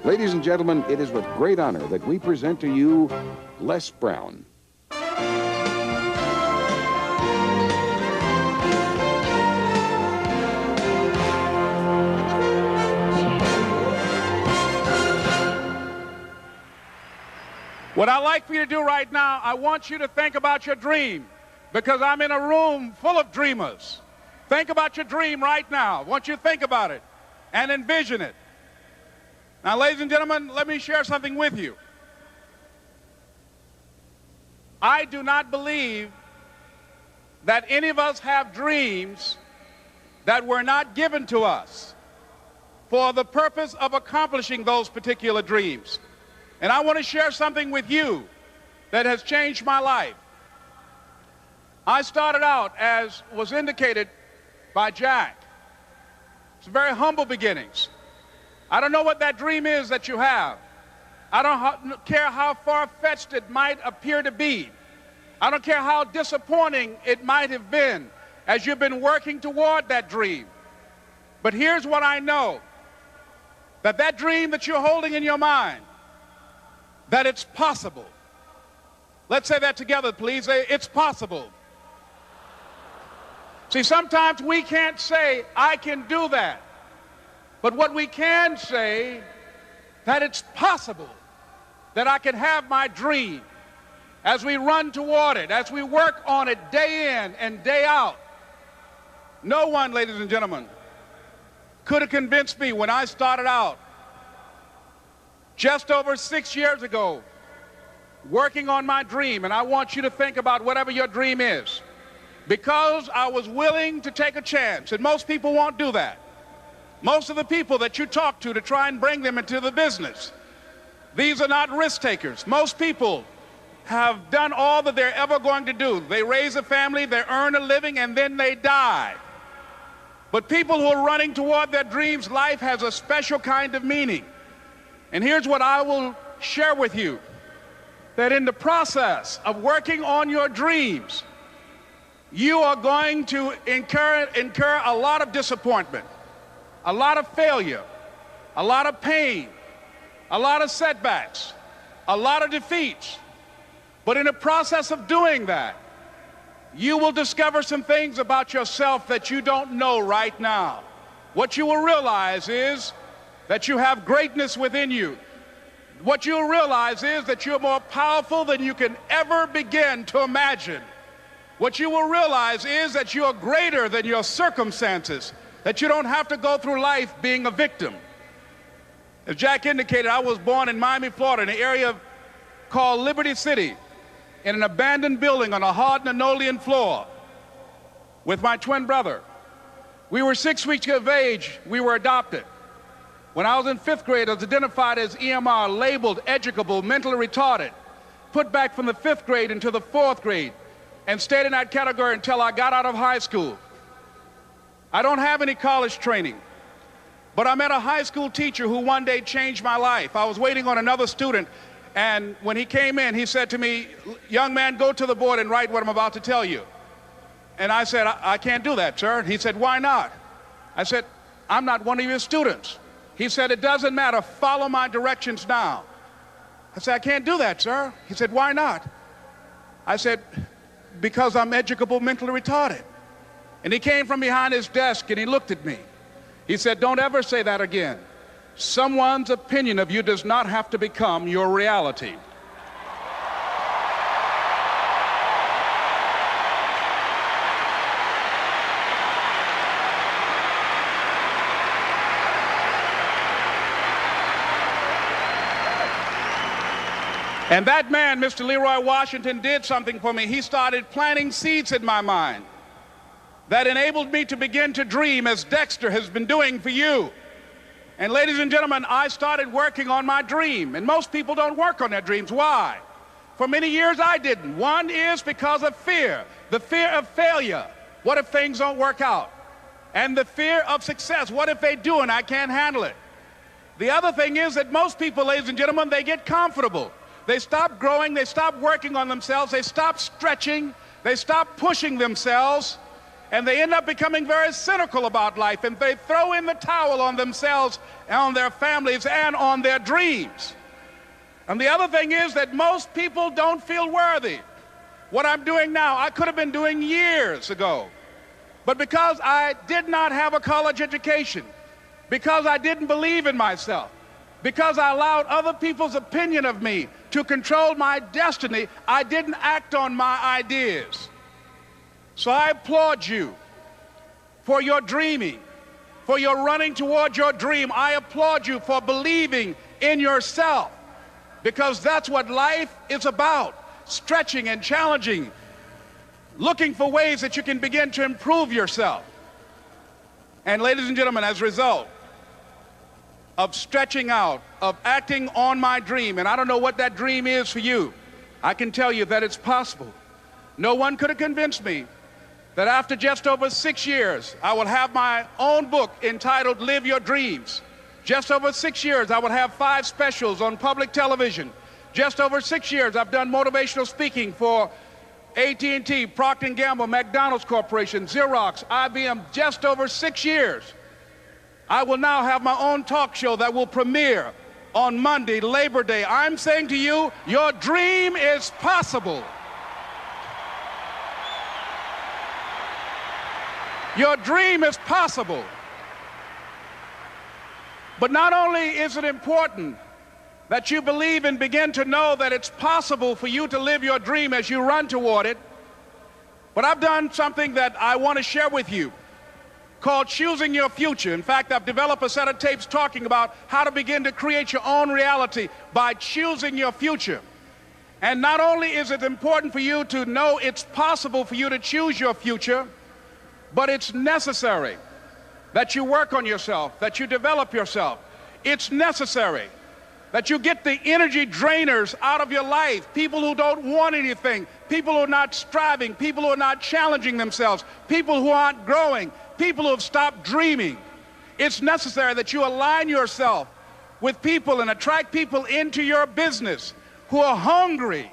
Ladies and gentlemen, it is with great honor that we present to you Les Brown. What I'd like for you to do right now, I want you to think about your dream, because I'm in a room full of dreamers. Think about your dream right now. I want you to think about it and envision it. Now, ladies and gentlemen, let me share something with you. I do not believe that any of us have dreams that were not given to us for the purpose of accomplishing those particular dreams. And I want to share something with you that has changed my life. I started out, as was indicated by Jack. It's very humble beginnings. I don't know what that dream is that you have. I don't care how far-fetched it might appear to be. I don't care how disappointing it might have been as you've been working toward that dream. But here's what I know, that dream that you're holding in your mind, that it's possible. Let's say that together, please. Say, it's possible. See, sometimes we can't say, I can do that. But what we can say, that it's possible that I can have my dream as we run toward it, as we work on it day in and day out. No one, ladies and gentlemen, could have convinced me when I started out just over 6 years ago, working on my dream. And I want you to think about whatever your dream is, because I was willing to take a chance. And most people won't do that. Most of the people that you talk to try and bring them into the business, these are not risk takers. Most people have done all that they're ever going to do. They raise a family, they earn a living, and then they die. But people who are running toward their dreams, life has a special kind of meaning. And here's what I will share with you, that in the process of working on your dreams, you are going to incur a lot of disappointment, a lot of failure, a lot of pain, a lot of setbacks, a lot of defeats. But in the process of doing that, you will discover some things about yourself that you don't know right now. What you will realize is that you have greatness within you. What you'll realize is that you're more powerful than you can ever begin to imagine. What you will realize is that you are greater than your circumstances, that you don't have to go through life being a victim. As Jack indicated, I was born in Miami, Florida, in an area called Liberty City, in an abandoned building on a hard linoleum floor with my twin brother. We were 6 weeks of age. We were adopted. When I was in 5th grade, I was identified as EMR, labeled educable, mentally retarded, put back from the 5th grade into the 4th grade, and stayed in that category until I got out of high school. I don't have any college training, but I met a high school teacher who one day changed my life. I was waiting on another student, and when he came in, he said to me, young man, go to the board and write what I'm about to tell you. And I said, I can't do that, sir. He said, why not? I said, I'm not one of your students. He said, it doesn't matter, follow my directions now. I said, I can't do that, sir. He said, why not? I said, because I'm educable, mentally retarded. And he came from behind his desk and he looked at me. He said, don't ever say that again. Someone's opinion of you does not have to become your reality. And that man, Mr. Leroy Washington, did something for me. He started planting seeds in my mind that enabled me to begin to dream, as Dexter has been doing for you. And ladies and gentlemen, I started working on my dream. And most people don't work on their dreams. Why? For many years I didn't. One is because of fear. The fear of failure. What if things don't work out? And the fear of success. What if they do and I can't handle it? The other thing is that most people, ladies and gentlemen, they get comfortable. They stop growing, they stop working on themselves, they stop stretching, they stop pushing themselves, and they end up becoming very cynical about life, and they throw in the towel on themselves and on their families and on their dreams. And the other thing is that most people don't feel worthy. What I'm doing now, I could have been doing years ago. But because I did not have a college education, because I didn't believe in myself, because I allowed other people's opinion of me to control my destiny, I didn't act on my ideas. So I applaud you for your dreaming, for your running toward your dream. I applaud you for believing in yourself, because that's what life is about, stretching and challenging, looking for ways that you can begin to improve yourself. And ladies and gentlemen, as a result of stretching out, of acting on my dream, and I don't know what that dream is for you, I can tell you that it's possible. No one could have convinced me that after just over 6 years, I will have my own book entitled Live Your Dreams. Just over 6 years, I would have 5 specials on public television. Just over 6 years, I've done motivational speaking for AT&T, Procter & Gamble, McDonald's Corporation, Xerox, IBM. Just over 6 years. I will now have my own talk show that will premiere on Monday, Labor Day. I'm saying to you, your dream is possible. Your dream is possible. But not only is it important that you believe and begin to know that it's possible for you to live your dream as you run toward it, but I've done something that I want to share with you called Choosing Your Future. In fact, I've developed a set of tapes talking about how to begin to create your own reality by choosing your future. And not only is it important for you to know it's possible for you to choose your future, but it's necessary that you work on yourself, that you develop yourself. It's necessary that you get the energy drainers out of your life, people who don't want anything, people who are not striving, people who are not challenging themselves, people who aren't growing, people who have stopped dreaming. It's necessary that you align yourself with people and attract people into your business who are hungry,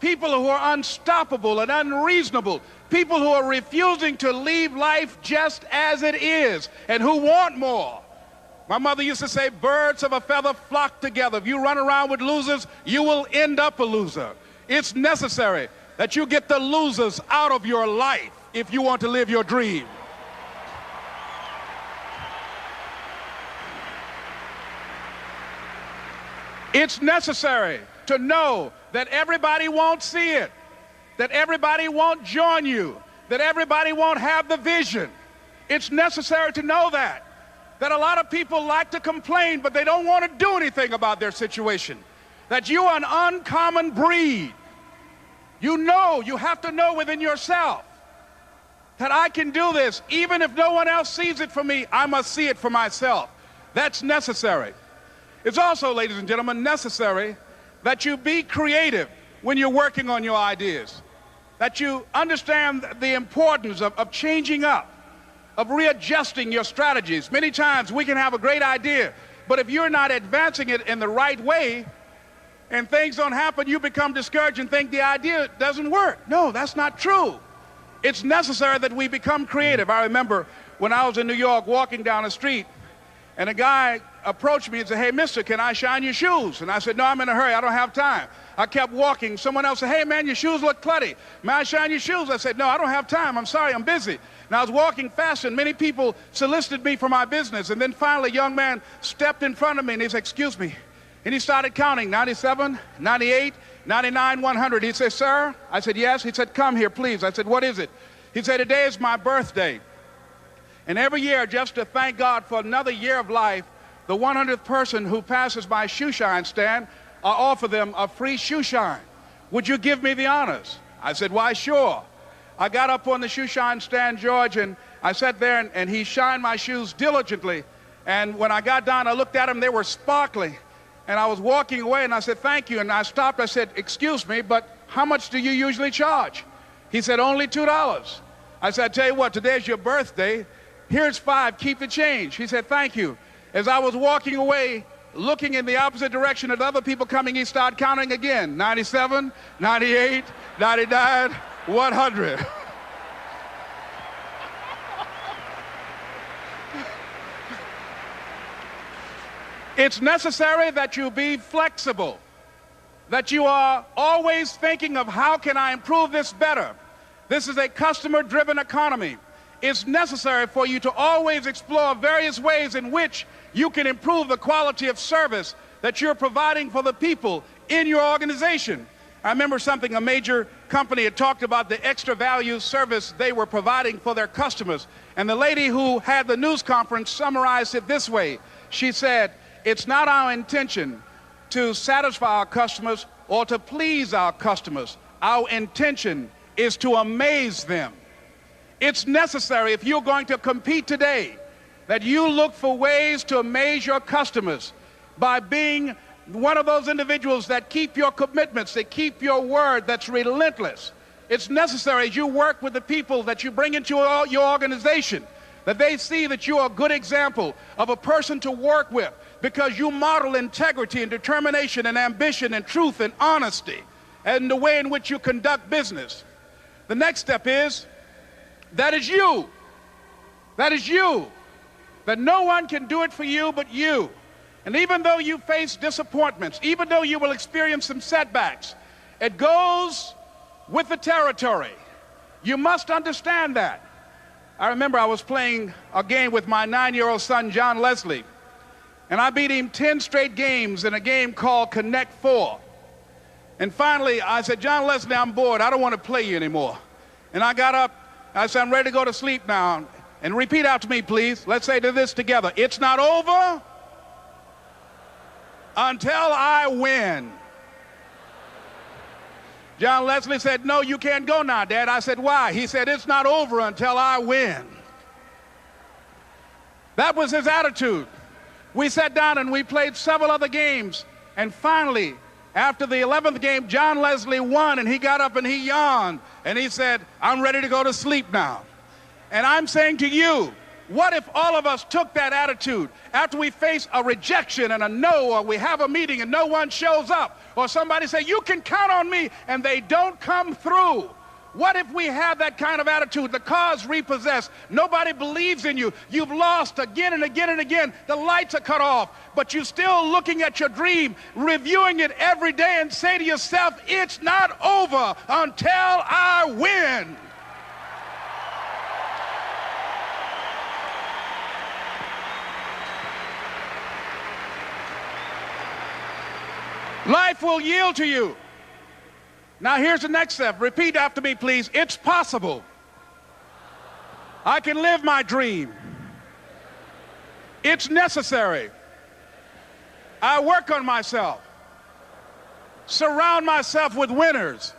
people who are unstoppable and unreasonable, people who are refusing to leave life just as it is and who want more. My mother used to say, birds of a feather flock together. If you run around with losers, you will end up a loser. It's necessary that you get the losers out of your life if you want to live your dream. It's necessary to know that everybody won't see it, that everybody won't join you, that everybody won't have the vision. It's necessary to know that a lot of people like to complain, but they don't want to do anything about their situation, that you are an uncommon breed. You know, you have to know within yourself that I can do this. Even if no one else sees it for me, I must see it for myself. That's necessary. It's also, ladies and gentlemen, necessary that you be creative when you're working on your ideas, that you understand the importance of changing up, of readjusting your strategies. Many times we can have a great idea, but if you're not advancing it in the right way and things don't happen, you become discouraged and think the idea doesn't work. No, that's not true. It's necessary that we become creative. I remember when I was in New York walking down the street, and a guy approached me and said, "Hey, mister, can I shine your shoes?" And I said, "No, I'm in a hurry. I don't have time." I kept walking. Someone else said, "Hey, man, your shoes look clutty. May I shine your shoes?" I said, "No, I don't have time. I'm sorry, I'm busy." And I was walking fast, and many people solicited me for my business. And then finally, a young man stepped in front of me, and he said, "Excuse me." And he started counting, 97, 98, 99, 100. He said, "Sir?" I said, "Yes." He said, "Come here, please." I said, "What is it?" He said, "Today is my birthday. And every year, just to thank God for another year of life, the 100th person who passes my shoe shine stand, I offer them a free shoe shine. Would you give me the honors?" I said, "Why, sure." I got up on the shoe shine stand, George, and I sat there, and he shined my shoes diligently. And when I got down, I looked at them, they were sparkling. And I was walking away, and I said, "Thank you." And I stopped, I said, "Excuse me, but how much do you usually charge?" He said, "Only $2. I said, "I tell you what, today's your birthday. Here's $5, keep the change." He said, "Thank you." As I was walking away, looking in the opposite direction at other people coming, he started counting again. 97, 98, 99, 100. It's necessary that you be flexible, that you are always thinking of how can I improve this better. This is a customer-driven economy. It's necessary for you to always explore various ways in which you can improve the quality of service that you're providing for the people in your organization. I remember something a major company had talked about, the extra value service they were providing for their customers. And the lady who had the news conference summarized it this way. She said, "It's not our intention to satisfy our customers or to please our customers. Our intention is to amaze them." It's necessary, if you're going to compete today, that you look for ways to amaze your customers by being one of those individuals that keep your commitments, that keep your word, that's relentless. It's necessary as you work with the people that you bring into your organization, that they see that you are a good example of a person to work with because you model integrity and determination and ambition and truth and honesty and the way in which you conduct business. The next step is, that is you. That is you. That no one can do it for you but you. And even though you face disappointments, even though you will experience some setbacks, it goes with the territory. You must understand that. I remember I was playing a game with my 9-year-old son, John Leslie, and I beat him 10 straight games in a game called Connect 4. And finally, I said, "John Leslie, I'm bored. I don't want to play you anymore." And I got up. I said, "I'm ready to go to sleep now." And repeat after me, please. Let's say this together. It's not over until I win. John Leslie said, "No, you can't go now, Dad." I said, "Why?" He said, "It's not over until I win." That was his attitude. We sat down and we played several other games. And finally, after the 11th game, John Leslie won, and he got up and he yawned. And he said, "I'm ready to go to sleep now." And I'm saying to you, what if all of us took that attitude after we face a rejection and a no, or we have a meeting and no one shows up, or somebody say, "You can count on me," and they don't come through? What if we have that kind of attitude? The car's repossessed. Nobody believes in you. You've lost again and again and again. The lights are cut off, but you're still looking at your dream, reviewing it every day, and say to yourself, "It's not over until I win." Life will yield to you. Now here's the next step. Repeat after me, please. It's possible. I can live my dream. It's necessary. I work on myself. Surround myself with winners.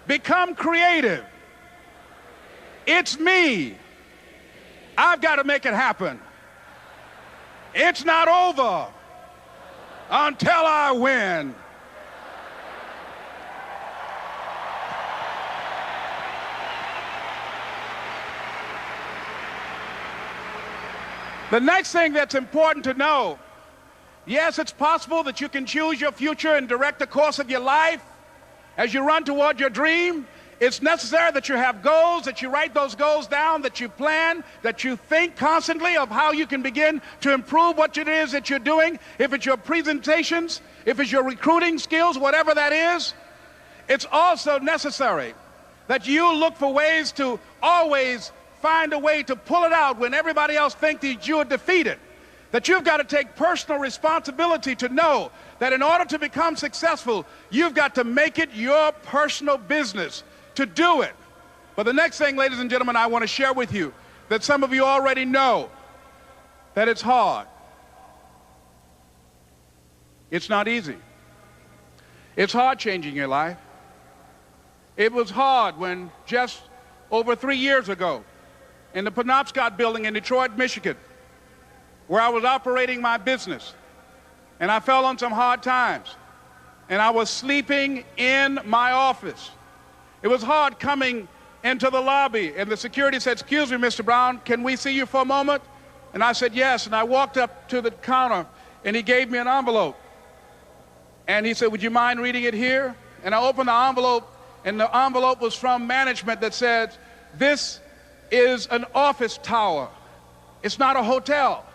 Become creative. It's me. I've got to make it happen. It's not over until I win. The next thing that's important to know, yes, it's possible that you can choose your future and direct the course of your life as you run toward your dream. It's necessary that you have goals, that you write those goals down, that you plan, that you think constantly of how you can begin to improve what it is that you're doing. If it's your presentations, if it's your recruiting skills, whatever that is, it's also necessary that you look for ways to always find a way to pull it out when everybody else thinks that you are defeated. That you've got to take personal responsibility to know that in order to become successful, you've got to make it your personal business to do it. But the next thing, ladies and gentlemen, I want to share with you that some of you already know that it's hard. It's not easy. It's hard changing your life. It was hard when just over 3 years ago in the Penobscot building in Detroit, Michigan, where I was operating my business, and I fell on some hard times, and I was sleeping in my office. It was hard coming into the lobby, and the security said, "Excuse me, Mr. Brown, can we see you for a moment?" And I said, "Yes." And I walked up to the counter, and he gave me an envelope. And he said, "Would you mind reading it here?" And I opened the envelope, and the envelope was from management that said, "This is an office tower. It's not a hotel.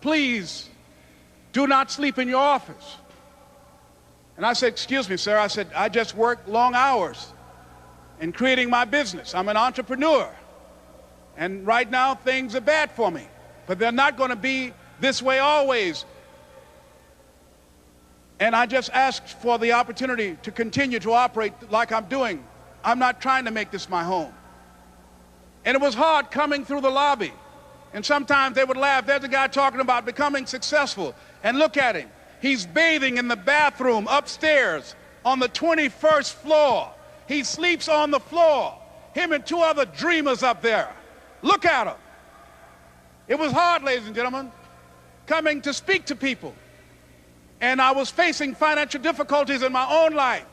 please do not sleep in your office. And I said, excuse me, sir. I said, I just work long hours in creating my business. I'm an entrepreneur. And right now, things are bad for me. But they're not going to be this way always. And I just asked for the opportunity to continue to operate like I'm doing. I'm not trying to make this my home. And it was hard coming through the lobby. And sometimes they would laugh. There's a guy talking about becoming successful. And look at him. He's bathing in the bathroom upstairs on the 21st floor. He sleeps on the floor. Him and two other dreamers up there. Look at him. It was hard, ladies and gentlemen, coming to speak to people. And I was facing financial difficulties in my own life.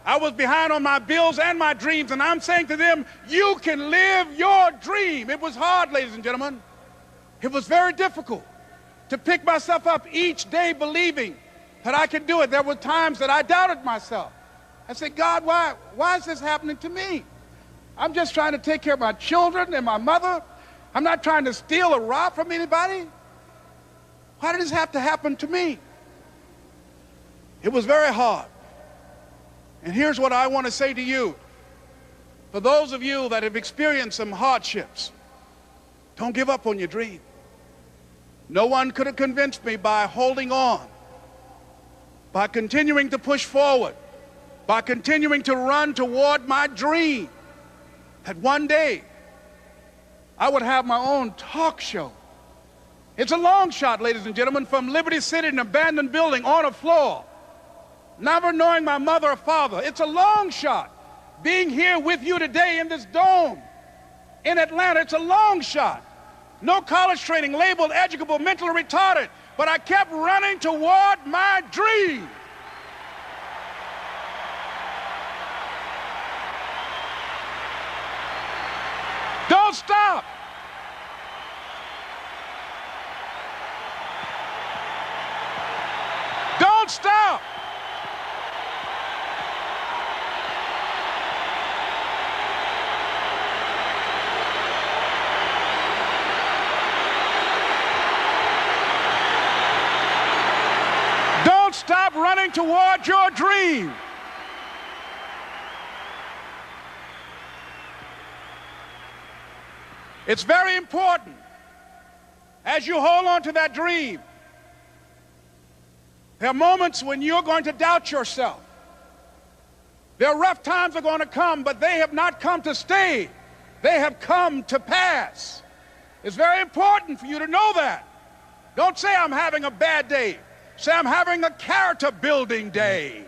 I was behind on my bills and my dreams, and I'm saying to them, you can live your dream. It was hard, ladies and gentlemen. It was very difficult to pick myself up each day believing that I could do it. There were times that I doubted myself. I said, God, why is this happening to me? I'm just trying to take care of my children and my mother. I'm not trying to steal or rob from anybody. Why did this have to happen to me? It was very hard. And here's what I want to say to you. For those of you that have experienced some hardships, don't give up on your dream. No one could have convinced me by holding on, by continuing to push forward, by continuing to run toward my dream, that one day I would have my own talk show. It's a long shot, ladies and gentlemen, from Liberty City, an abandoned building on a floor, never knowing my mother or father. It's a long shot. Being here with you today in this dome in Atlanta, it's a long shot. No college training, labeled educable, mentally retarded, but I kept running toward my dream. Don't stop. Don't stop. Don't stop running toward your dream. It's very important as you hold on to that dream. There are moments when you're going to doubt yourself. There are rough times that are going to come, but they have not come to stay. They have come to pass. It's very important for you to know that. Don't say I'm having a bad day. Say I'm having a character building day.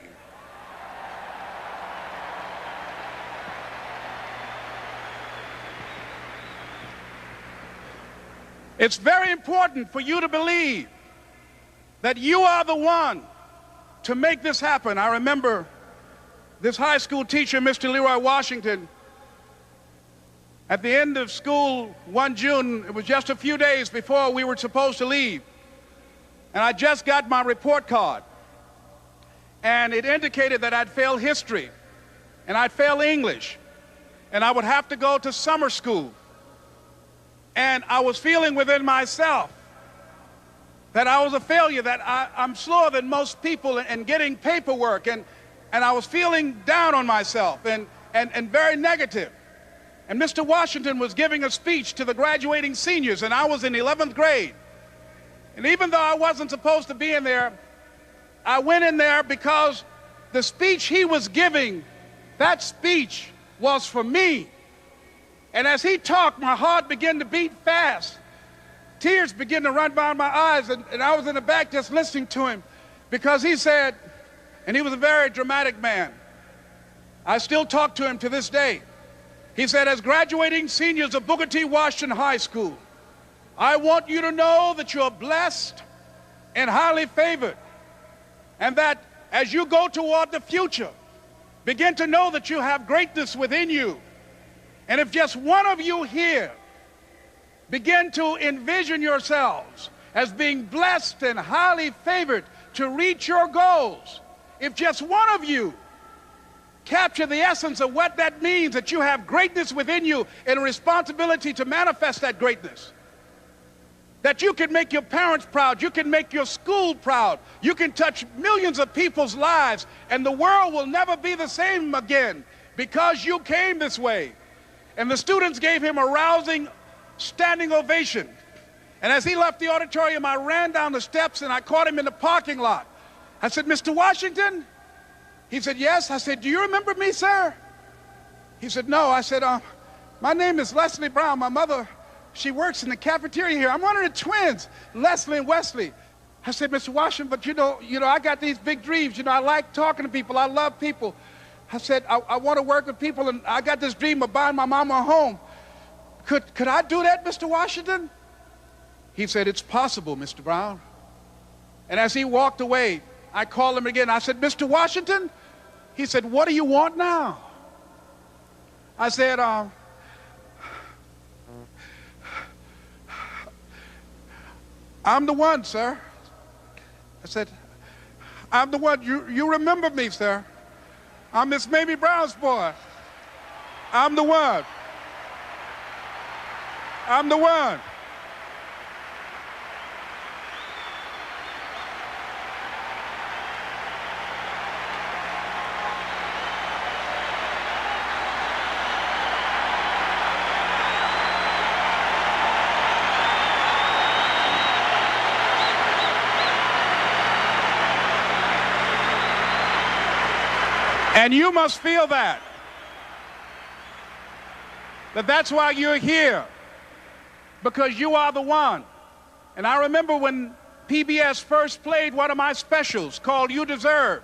It's very important for you to believe that you are the one to make this happen. I remember this high school teacher, Mr. Leroy Washington, at the end of school one June, it was just a few days before we were supposed to leave, and I just got my report card, and it indicated that I'd failed history, and I'd failed English, and I would have to go to summer school. And I was feeling within myself that I was a failure, that I'm slower than most people in getting paperwork, and I was feeling down on myself and very negative. And Mr. Washington was giving a speech to the graduating seniors, and I was in 11th grade. And even though I wasn't supposed to be in there, I went in there because the speech he was giving, that speech was for me. And as he talked, my heart began to beat fast. Tears began to run down my eyes, and I was in the back just listening to him because he said, and he was a very dramatic man. I still talk to him to this day. He said, as graduating seniors of Booker T. Washington High School, I want you to know that you're blessed and highly favored, and that as you go toward the future, begin to know that you have greatness within you. And if just one of you here begin to envision yourselves as being blessed and highly favored to reach your goals, if just one of you capture the essence of what that means, that you have greatness within you and a responsibility to manifest that greatness, that you can make your parents proud, you can make your school proud, you can touch millions of people's lives, and the world will never be the same again because you came this way. And the students gave him a rousing standing ovation. And as he left the auditorium, I ran down the steps and I caught him in the parking lot. I said, "Mr. Washington?" He said, "Yes." I said, "Do you remember me, sir?" He said, "No." I said, "My name is Leslie Brown. My mother, she works in the cafeteria here. I'm one of the twins, Leslie and Wesley." I said, "Mr. Washington, but you know, I got these big dreams. I like talking to people. I love people." I said, I want to work with people, and I got this dream of buying my mama a home. Could I do that, Mr. Washington?" He said, "It's possible, Mr. Brown." And as he walked away, I called him again. I said, "Mr. Washington?" He said, "What do you want now?" I said, "I'm the one, sir." I said, "I'm the one. You remember me, sir. I'm Miss Mamie Brown's boy. I'm the one. I'm the one." And you must feel that's why you're here, because you are the one. And I remember when PBS first played one of my specials called "You Deserve"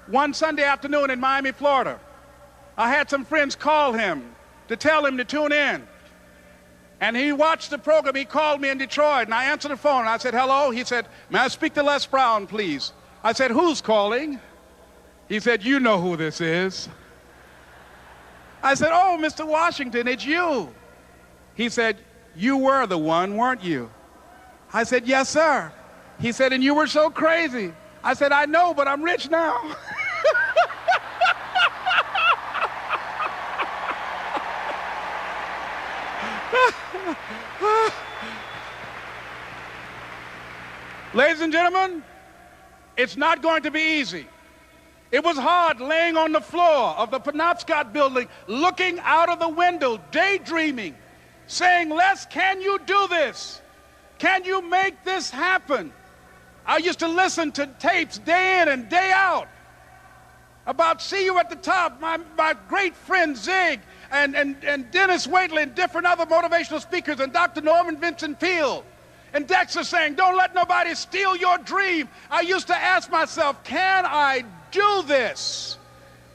one Sunday afternoon in Miami, Florida. I had some friends call him to tell him to tune in. And he watched the program. He called me in Detroit, and I answered the phone. I said, "Hello." He said, "May I speak to Les Brown, please?" I said, "Who's calling?" He said, "You know who this is." I said, "Oh, Mr. Washington, it's you." He said, "You were the one, weren't you?" I said, "Yes, sir." He said, "And you were so crazy." I said, "I know, but I'm rich now." Ladies and gentlemen, it's not going to be easy. It was hard laying on the floor of the Penobscot building, looking out of the window, daydreaming, saying, "Les, can you do this? Can you make this happen?" I used to listen to tapes day in and day out about "See You at the Top," my great friend Zig and Dennis Waitley and different other motivational speakers, and Dr. Norman Vincent Peale and Dexter saying, "Don't let nobody steal your dream." I used to ask myself, can I do this?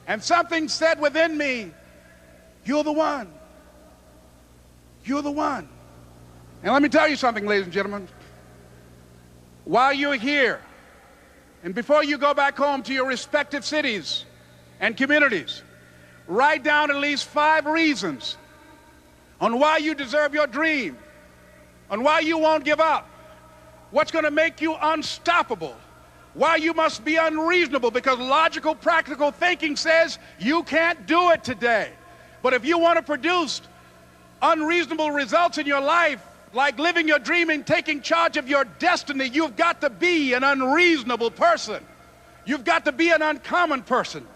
And something said within me, "You're the one. You're the one." And let me tell you something, ladies and gentlemen. While you're here, and before you go back home to your respective cities and communities, write down at least 5 reasons on why you deserve your dream, on why you won't give up, what's going to make you unstoppable, why you must be unreasonable, because logical, practical thinking says you can't do it today. But if you want to produce unreasonable results in your life, like living your dream and taking charge of your destiny, you've got to be an unreasonable person. You've got to be an uncommon person.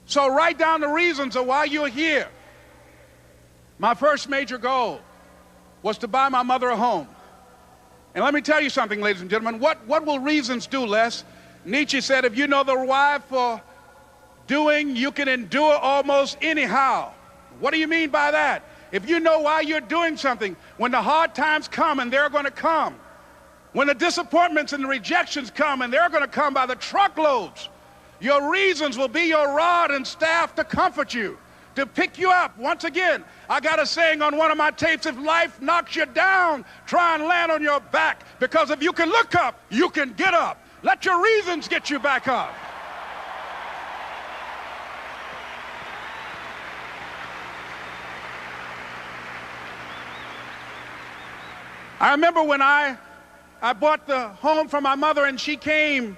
So write down the reasons of why you're here. My first major goal was to buy my mother a home. And let me tell you something, ladies and gentlemen. What will reasons do, Les? Nietzsche said, if you know the why for doing, you can endure almost anyhow. What do you mean by that? If you know why you're doing something, when the hard times come, and they're going to come, when the disappointments and the rejections come, and they're going to come by the truckloads, your reasons will be your rod and staff to comfort you, to pick you up. Once again, I got a saying on one of my tapes: if life knocks you down, try and land on your back, because if you can look up, you can get up. Let your reasons get you back up. I remember when I bought the home for my mother, and she came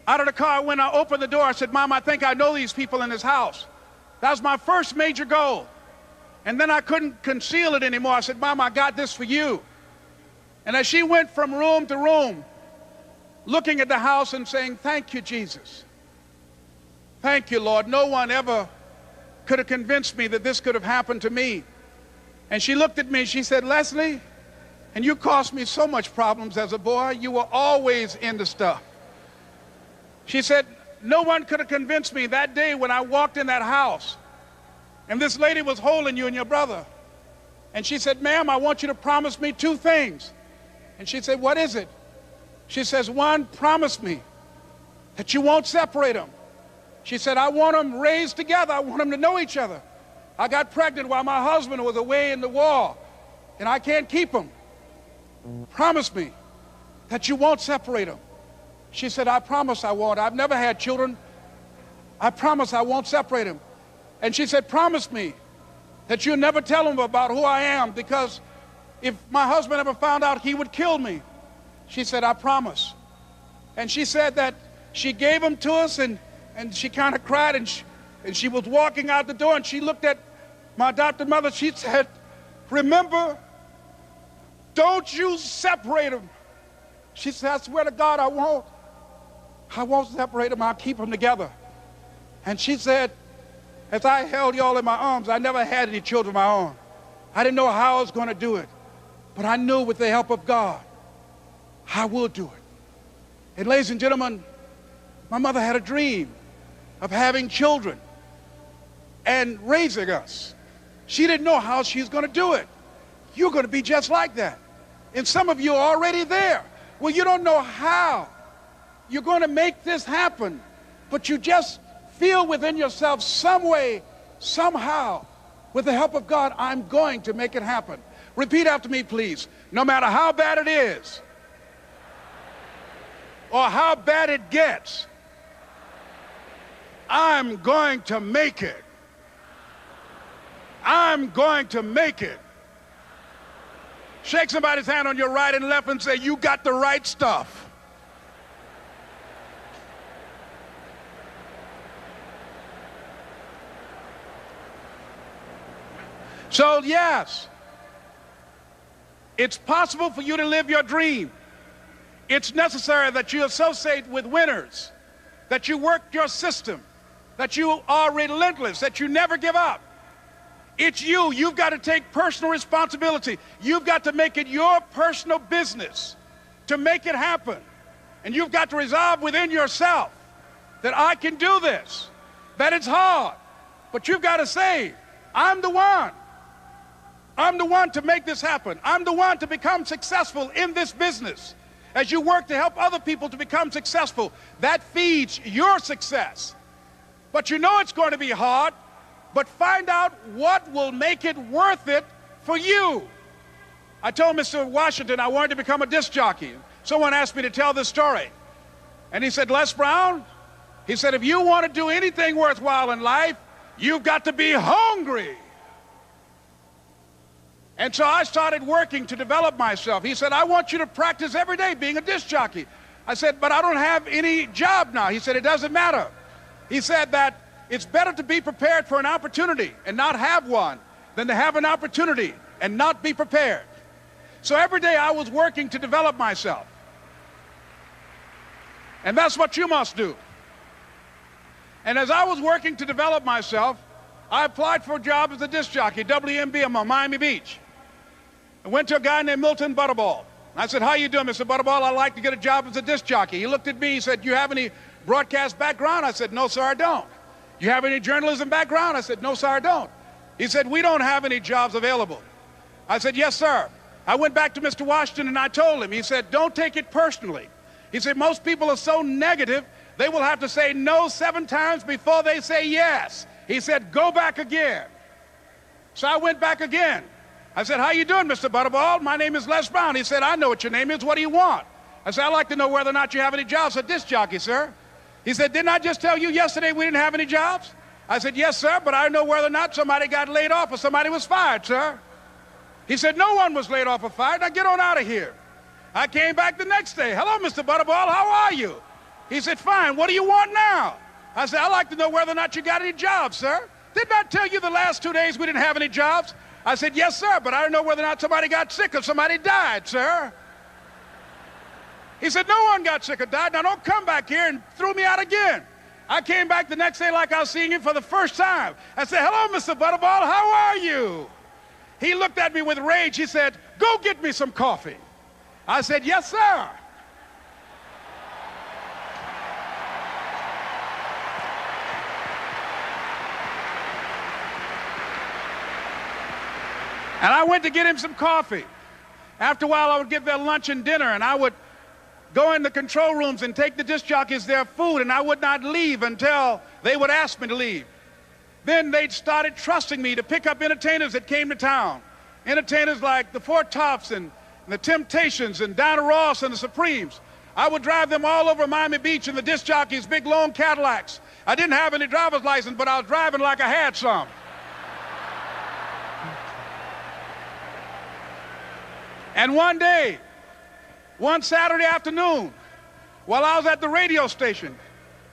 out of the car. When I opened the door, I said, "Mom, I think I know these people in this house." That was my first major goal. And then I couldn't conceal it anymore. I said, Mom, I got this for you. And as she went from room to room, looking at the house and saying, thank you, Jesus. Thank you, Lord. No one ever could have convinced me that this could have happened to me. And she looked at me and she said, Leslie, and you caused me so much problems as a boy. You were always into stuff. She said, no one could have convinced me that day when I walked in that house and this lady was holding you and your brother. And she said, ma'am, I want you to promise me 2 things. And she said, what is it? She says, 1, promise me that you won't separate them. She said, I want them raised together. I want them to know each other. I got pregnant while my husband was away in the war, and I can't keep them. Promise me that you won't separate them. She said, I promise I won't. I've never had children. I promise I won't separate them. And she said, promise me that you'll never tell them about who I am, because if my husband ever found out, he would kill me. She said, I promise. And she said that she gave them to us, and she kind of cried, and she was walking out the door, and she looked at my adopted mother. She said, remember, don't you separate them. She said, I swear to God, I won't separate them. I'll keep them together. And she said, as I held y'all in my arms, I never had any children of my own. I didn't know how I was going to do it, but I knew with the help of God, I will do it. And ladies and gentlemen, my mother had a dream of having children and raising us. She didn't know how she was going to do it. You're going to be just like that. And some of you are already there. Well, you don't know how you're going to make this happen, but you just feel within yourself some way, somehow, with the help of God, I'm going to make it happen. Repeat after me, please. No matter how bad it is, or how bad it gets, I'm going to make it. I'm going to make it. Shake somebody's hand on your right and left and say, you got the right stuff. So yes, it's possible for you to live your dream. It's necessary that you associate with winners, that you work your system, that you are relentless, that you never give up. It's you. You've got to take personal responsibility. You've got to make it your personal business to make it happen. And you've got to resolve within yourself that I can do this, that it's hard, but you've got to say, I'm the one. I'm the one to make this happen. I'm the one to become successful in this business. As you work to help other people to become successful, that feeds your success. But you know it's going to be hard, but find out what will make it worth it for you. I told Mr. Washington I wanted to become a disc jockey. Someone asked me to tell this story. And he said, Les Brown, he said, if you want to do anything worthwhile in life, you've got to be hungry. And so I started working to develop myself. He said, I want you to practice every day being a disc jockey. I said, but I don't have any job now. He said, it doesn't matter. He said that it's better to be prepared for an opportunity and not have one than to have an opportunity and not be prepared. So every day I was working to develop myself. And that's what you must do. And as I was working to develop myself, I applied for a job as a disc jockey, WMBM on Miami Beach. I went to a guy named Milton Butterball. I said, how you doing, Mr. Butterball? I'd like to get a job as a disc jockey. He looked at me, he said, you have any broadcast background? I said, no, sir, I don't. You have any journalism background? I said, no, sir, I don't. He said, we don't have any jobs available. I said, yes, sir. I went back to Mr. Washington and I told him. He said, don't take it personally. He said, most people are so negative, they will have to say no 7 times before they say yes. He said, go back again. So I went back again. I said, how you doing, Mr. Butterball? My name is Les Brown. He said, I know what your name is. What do you want? I said, I'd like to know whether or not you have any jobs at disc jockey, sir. He said, didn't I just tell you yesterday we didn't have any jobs? I said, yes, sir, but I know whether or not somebody got laid off or somebody was fired, sir. He said, no one was laid off or fired. Now get on out of here. I came back the next day. Hello, Mr. Butterball, how are you? He said, fine, what do you want now? I said, I'd like to know whether or not you got any jobs, sir. didn't I tell you the last 2 days we didn't have any jobs? I said, yes, sir, but I don't know whether or not somebody got sick or somebody died, sir. He said, no one got sick or died. Now don't come back here and threw me out again. I came back the next day like I was seeing him for the first time. I said, hello, Mr. Butterball, how are you? He looked at me with rage. He said, go get me some coffee. I said, yes, sir. And I went to get him some coffee. After a while, I would get their lunch and dinner, and I would go in the control rooms and take the disc jockeys their food, and I would not leave until they would ask me to leave. Then they started trusting me to pick up entertainers that came to town. Entertainers like the Four Tops and the Temptations and Diana Ross and the Supremes. I would drive them all over Miami Beach in the disc jockeys' big long Cadillacs. I didn't have any driver's license, but I was driving like I had some. And one day, one Saturday afternoon, while I was at the radio station,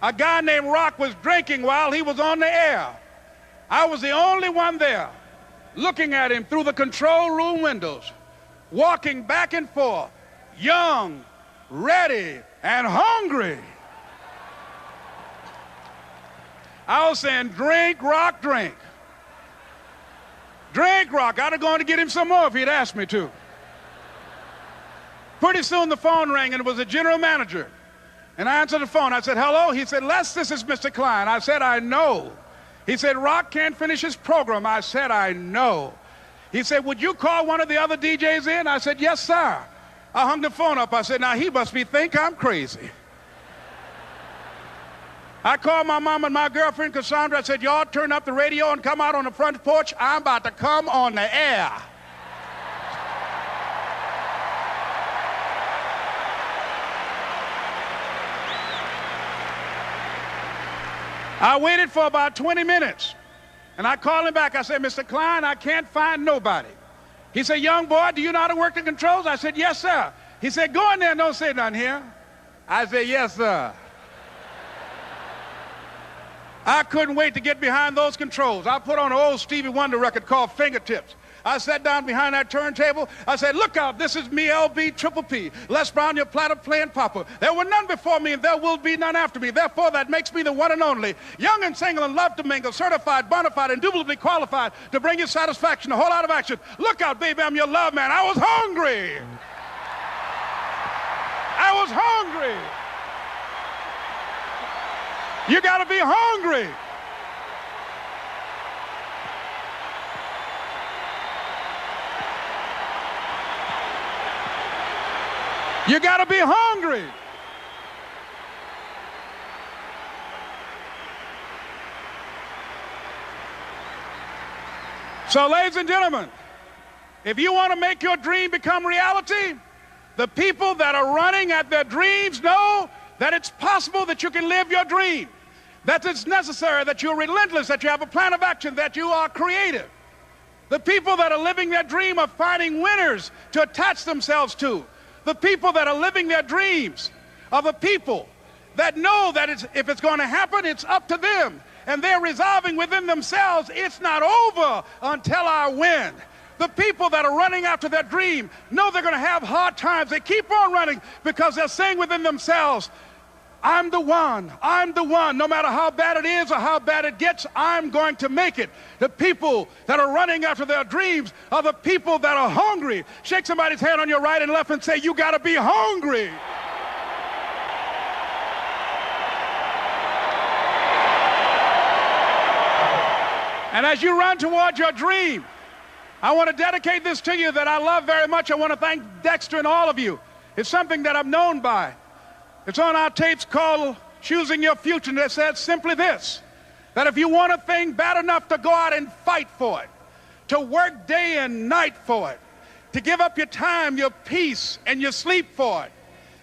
a guy named Rock was drinking while he was on the air. I was the only one there, looking at him through the control room windows, walking back and forth, young, ready, and hungry. I was saying, drink, Rock, drink. Drink, Rock. I'd have gone to get him some more if he'd asked me to. Pretty soon the phone rang, and it was the general manager. And I answered the phone. I said, hello? He said, Les, this is Mr. Klein. I said, I know. He said, Rock can't finish his program. I said, I know. He said, would you call one of the other DJs in? I said, yes, sir. I hung the phone up. I said, now he must think I'm crazy. I called my mom and my girlfriend, Cassandra. I said, y'all turn up the radio and come out on the front porch. I'm about to come on the air. I waited for about 20 minutes, and I called him back. I said, Mr. Klein, I can't find nobody. He said, young boy, do you know how to work the controls? I said, yes, sir. He said, go in there and don't say nothing here. I said, yes, sir. I couldn't wait to get behind those controls. I put on an old Stevie Wonder record called Fingertips. I sat down behind that turntable. I said, look out, this is me, LB Triple P, Les Brown, your platter playing papa. There were none before me, and there will be none after me. Therefore, that makes me the one and only, young and single and love to mingle, certified, bona fide, indubitably qualified to bring you satisfaction, a whole lot of action. Look out, baby, I'm your love man. I was hungry. I was hungry. You got to be hungry. You got to be hungry. So, ladies and gentlemen, if you want to make your dream become reality, the people that are running at their dreams know that it's possible that you can live your dream, that it's necessary, that you're relentless, that you have a plan of action, that you are creative. The people that are living their dream are finding winners to attach themselves to. The people that are living their dreams are the people that know that if it's going to happen, it's up to them. And they're resolving within themselves, it's not over until I win. The people that are running after their dream know they're going to have hard times. They keep on running because they're saying within themselves, I'm the one, no matter how bad it is or how bad it gets, I'm going to make it. The people that are running after their dreams are the people that are hungry. Shake somebody's hand on your right and left and say, you got to be hungry. And as you run towards your dream, I want to dedicate this to you that I love very much. I want to thank Dexter and all of you. It's something that I'm known by. It's on our tapes called Choosing Your Future, and it says simply this, that if you want a thing bad enough to go out and fight for it, to work day and night for it, to give up your time, your peace, and your sleep for it,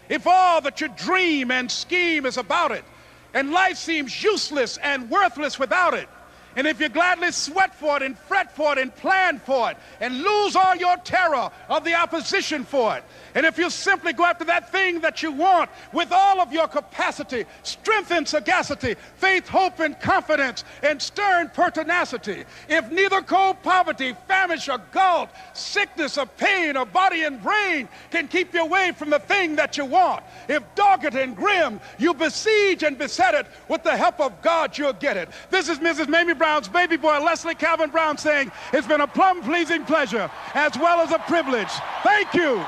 if all that you dream and scheme is about it, and life seems useless and worthless without it, And if you gladly sweat for it and fret for it and plan for it and lose all your terror of the opposition for it, and if you simply go after that thing that you want with all of your capacity, strength and sagacity, faith, hope and confidence, and stern pertinacity, if neither cold poverty, famish or gulf, sickness or pain or body and brain can keep you away from the thing that you want, if dogged and grim you besiege and beset it, with the help of God you'll get it. This is Mrs. Mamie Brown's baby boy, Leslie Calvin Brown, saying it's been a plumb pleasing pleasure as well as a privilege. Thank you.